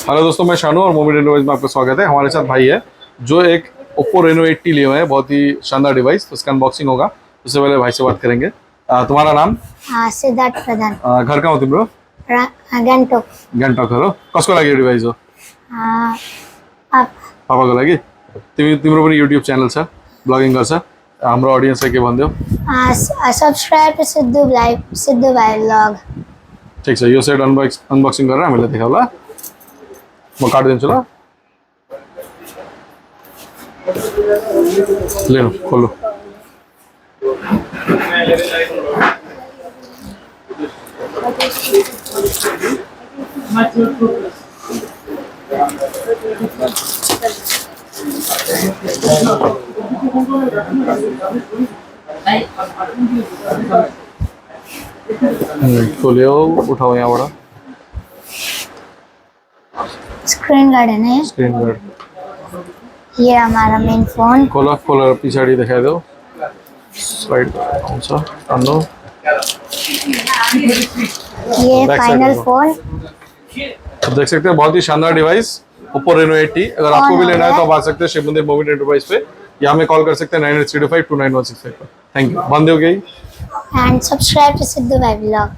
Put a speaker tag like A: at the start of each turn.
A: Hello दोस्तों, मैं शानू और मोबाइल रेनो में आपका स्वागत है। हमारे साथ भाई है जो एक ओप्पो रेनो 80 लिए हुए हैं, बहुत ही शानदार डिवाइस। तो इसका अनबॉक्सिंग होगा, उससे पहले भाई से बात करेंगे। तुम्हारा नाम?
B: सिद्धार्थ प्रधान।
A: घर कहाँ हो तिम्रो?
B: गान्तोक।
A: गान्तोक हो। कसको लागि यो डिवाइस हो? पापाको लागि। तिम्रो पनि युट्युब च्यानल छ, ब्लगिङ गर्छ। हाम्रो अडियन्सलाई के भन्दियौ?
B: सब्सक्राइब टु सिद्धु भाइ ब्लग।
A: ठिक छ, यो सेट अनबक्सिङ गरेर हामीलाई देखाउ ल। म काटिदिन्छु ल। लिनु खोल्नु। खोल्यो, उठाओ यहाँबाट।
B: स्क्रीन गार्ड है ना?
A: Screen guard.
B: ये हमारा मेन फोन।
A: खोला खोलेर पछाडि देखाइदेऊ। स्लाइड आउँछ, अन्नु।
B: ये फाइनल फोन।
A: देख सकते हैं, बहुत ही शानदार डिवाइस ओप्पो रेनो 80। अगर आपको भी लेना है तो आप आ सकते हैं शिव मंदिर मोबाइल एंटरप्राइज पे, या हमें कॉल कर सकते हैं 9835299165 पर। Thank you. बंद हो गई।
B: एंड सब्सक्राइब टू सिद्धू भाई ब्लॉग।